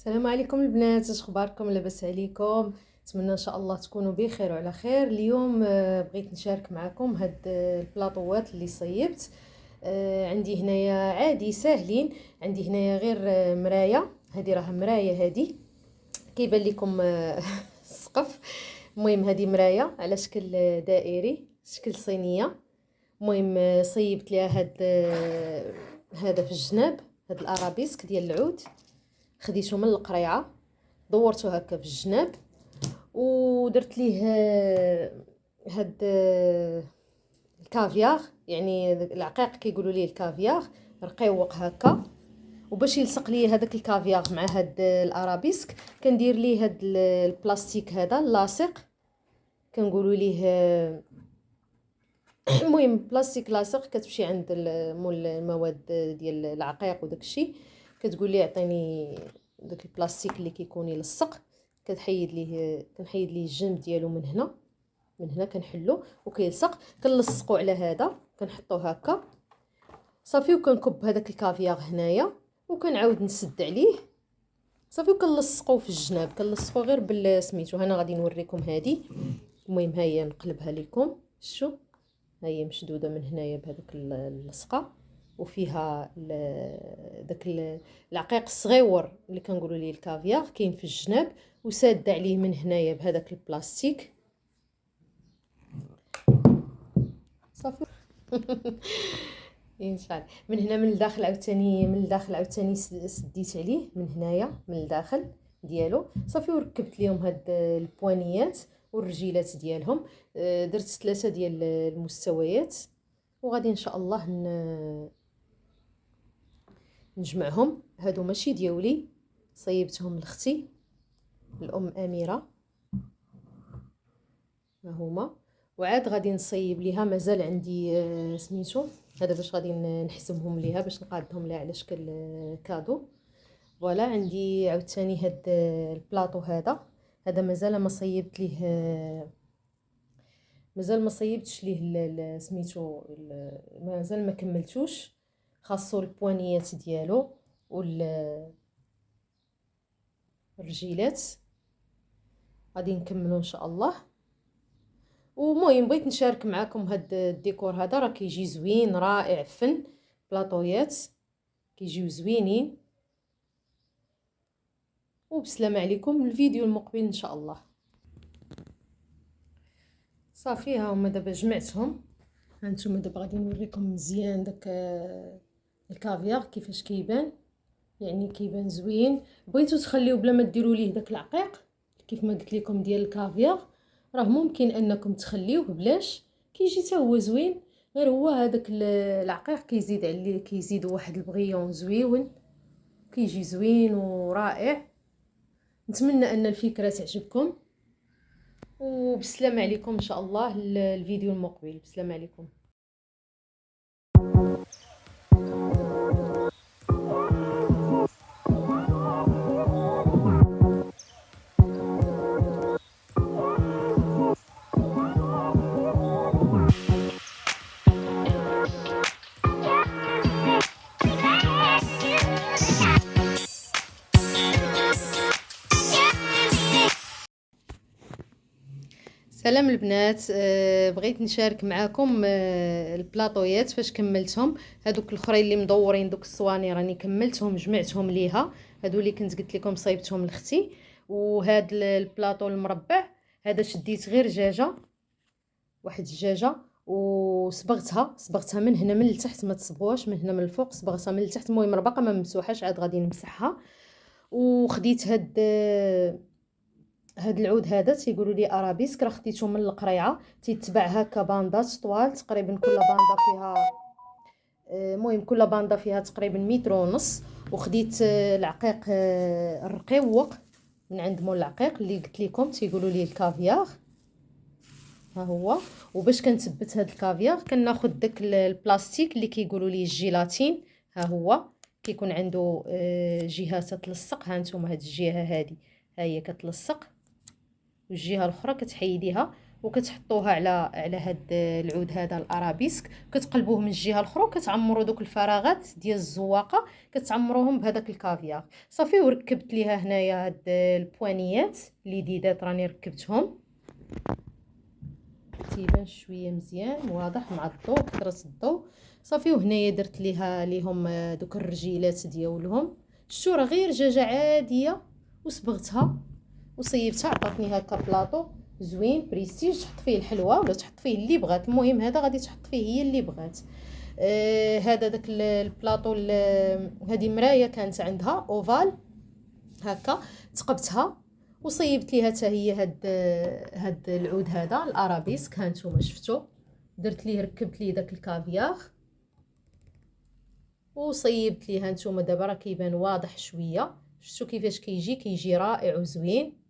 السلام عليكم البنات، اش اخباركم؟ لاباس عليكم؟ نتمنى ان شاء الله تكونوا بخير وعلى خير. اليوم بغيت نشارك معكم هاد البلاطوات اللي صيبت. عندي هنايا عادي ساهلين. عندي هنايا غير مرايه، هذه راه مرايه، هذه كيبان لكم السقف. المهم هذه مرايه على شكل دائري، شكل صينيه. المهم صيبت ليها هذا في الجناب، هاد الارابيسك ديال العود. خديته من القريعه، دورته هكا في الجناب ودرت ليه هاد الكافيار، يعني العقيق كيقولوا ليه الكافيار، رقيوق هكا. وباش يلصق ليه هذاك الكافيار مع هاد الارابيسك كندير ليه هاد البلاستيك هذا اللاصق، كنقولوا ليه المهم بلاستيك لاصق. كتمشي عند مول المواد ديال العقيق وداك الشيء، كتقول ليه عطيني داك البلاستيك اللي كيكون يلصق. كنحيد ليه الجنب ديالو من هنا، من هنا كنحلو وكيلصق. كنلصقو على هذا، كنحطوه هكا صافي، وكنكب هذاك الكافيار هنايا وكنعاود نسد عليه صافي، وكنلصقوه في الجناب. كنلصقوه غير بالسميتو. هنا غادي نوريكم هذه. المهم ها هي نقلبها لكم. شو ها هي مشدوده من هنايا بهذاك اللصقه، وفيها داك العقيق الصغيور اللي كنقولوا ليه الكافيار كاين في الجناب، وساده عليه من هنايا بهذاك البلاستيك صافي. ان شاء الله من هنا من الداخل عاوتاني سديت عليه من هنايا من الداخل ديالو صافي، وركبت ليهم هاد البوانيات والرجيلات ديالهم. درت 3 ديال المستويات، وغادي ان شاء الله نجمعهم. هادو ماشي ديالي، صيبتهم لختي الام اميره، ها هما. وعاد غادي نصيب ليها، مازال عندي سميتو هذا باش غادي نحسمهم ليها باش نقادهم ليها على شكل كادو. فوالا عندي عاوتاني هاد البلاطو هذا مازال ما صيبت ليه، مازال ما صيبتش ليه سميتو، مازال ما كملتوش. خاصو البوانيات ديالو والرجيلات، غادي نكملو ان شاء الله. ومهم بغيت نشارك معكم هاد الديكور هذا، راه كيجي زوين رائع، فن بلاطويات كيجيو زوينين. وبسلامة عليكم الفيديو المقبل ان شاء الله. صافي ها هما دابا جمعتهم. هانتوما دابا غادي نوريكم مزيان داك الكافيار كيفاش كيبان، يعني كيبان زوين. بغيتو تخليو بلا ما ديروا ليه داك العقيق كيف ما قلت لكم ديال الكافيار، راه ممكن انكم تخليوه بلاش، كيجي حتى هو زوين. غير هو هذاك العقيق كيزيد عليه، كيزيد واحد البغيون زويون، كيجي زوين ورائع. نتمنى ان الفكره تعجبكم، وبسلامة عليكم ان شاء الله. الفيديو المقبل بسلامة عليكم. سلام البنات، بغيت نشارك معكم البلاطويات فاش كملتهم. هذوك الاخرين اللي مدورين دوك الصواني راني كملتهم، جمعتهم ليها. هادو اللي كنت قلت لكم صايبتهم لختي. وهاد البلاطو المربع هذا شديت غير دجاجه، واحد الدجاجه، وصبغتها من هنا من التحت، ما تصبغوهاش من هنا من الفوق، صبغتها من التحت. المهم راه باقا ما ممسوحاش، عاد غادي نمسحها. وخديت هاد العود هذا تيقولوا لي ارابيسك، راه خديته من القريعه، تيتباع هكا باندات طوال تقريبا. كل باندا فيها المهم كل باندا فيها تقريبا متر ونص. وخديت العقيق الرقيوق من عند مول العقيق اللي قلت لكم تيقولوا لي الكافيار، ها هو. وباش كنثبت هاد الكافيار كناخذ داك البلاستيك اللي كيقولوا ليه الجيلاتين، ها هو كيكون عنده جهه تتلصق. ها نتوما هاد الجهه هادي ها هي كتلصق، والجهه الاخرى كتحيديها وكتحطوها على هاد العود هذا الارابيسك، كتقلبوه من الجهه الاخرى وكتعمروا دوك الفراغات ديال الزواقه كتعمروهم بهذاك الكافيار صافي. وركبت ليها هنايا هاد البوانيات الجديدات راني ركبتهم، تيبان شويه مزيان واضح مع الضوء كثرة الضوء صافي. وهنايا درت ليهم دوك الرجيلات ديالهم، شتو راه غير دجاجه عاديه وصبغتها وصيبتها عطاتني هكا بلاطو زوين بريستيج، تحط فيه الحلوى ولا تحط فيه اللي بغات، المهم هذا غادي تحط فيه هي اللي بغات. هذا داك البلاطو هذه مرايه كانت عندها اوفال هكا، تقبتها وصيبت ليها حتى هي هاد العود هذا الارابيسك ها نتوما شفتوا، درت ليه ركبت ليه داك الكافيار وصيبت ليها نتوما. دابا راه كيبان واضح شويه، شفتوا كيفاش كيجي رائع وزوين.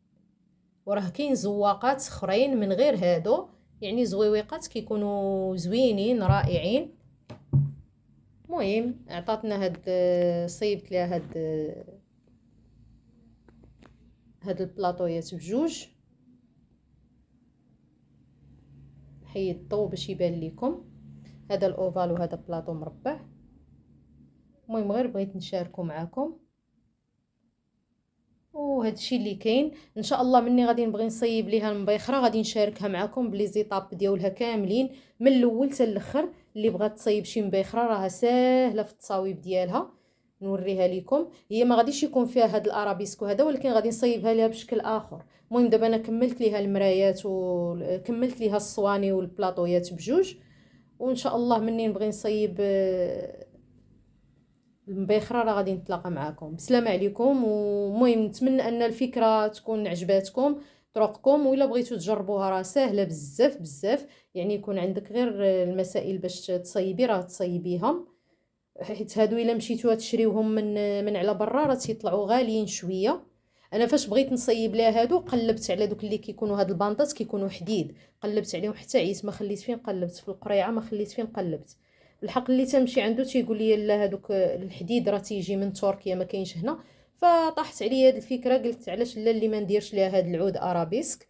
وراه كاين زواقات اخرين من غير هادو، يعني زويويقات كيكونوا زوينين رائعين. المهم عطاتنا هاد صيبت ليها هاد البلاطويات بجوج. نحيد الضو باش يبان لكم، هذا الاوفال وهذا بلاطو مربع. المهم غير بغيت نشاركو معكم وهذا الشيء اللي كاين. ان شاء الله مني غادي نبغي نصيب ليها المبيخره غادي نشاركها معكم بلي زيطاب ديالها كاملين من الاول حتى الاخر. اللي بغات تصيب شي مبيخره راها ساهله في التصاويب ديالها نوريها لكم. هي ما غاديش يكون فيها هاد الارابيسكو هذا، ولكن غادي نصيبها ليها بشكل اخر. المهم دابا انا كملت ليها المرايات وكملت ليها الصواني والبلاطويات بجوج، وان شاء الله مني نبغي نصيب المبيخره راه غادي نتلاقى معكم. بسلامه عليكم، ومهم نتمنى ان الفكره تكون عجباتكم طرقكم، وإلا بغيتو تجربوها راه ساهله بزاف بزاف، يعني يكون عندك غير المسائل باش تصيبي راه تصيبيهم. حيت هادو الا مشيتو تشريوهم من على برا راه تيطلعوا غاليين شويه. انا فاش بغيت نصيب لها هادو قلبت على دوك اللي كيكونوا هاد البانطات كيكونوا حديد، قلبت عليهم حتى عييت ما خليت فين قلبت في القريعه ما خليت فين قلبت. الحق اللي تمشي عنده تيقول لي لا هادوك الحديد راه تيجي من تركيا ما كاينش هنا. فطاحت عليا هاد الفكره قلت علاش لا اللي ما نديرش ليها هاد العود ارابيسك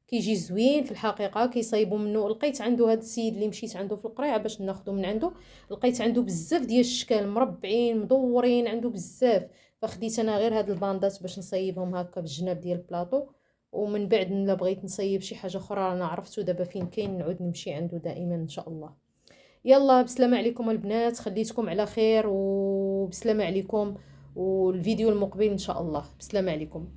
كيجي زوين في الحقيقه كيصايبوا منه. لقيت عنده هذا السيد اللي مشيت عنده في القريعه باش ناخذه من عنده، لقيت عنده بزاف ديال الاشكال مربعين مدورين عنده بزاف، فخديت انا غير هاد الباندات باش نصيبهم هكا بالجناب ديال البلاطو. ومن بعد الا بغيت نصيب شي حاجه اخرى انا عرفتو دابا فين كاين نعود نمشي عنده دائما ان شاء الله. يلا بسلامه عليكم البنات، خليتكم على خير وبسلامه عليكم، والفيديو المقبل ان شاء الله. بسلامه عليكم.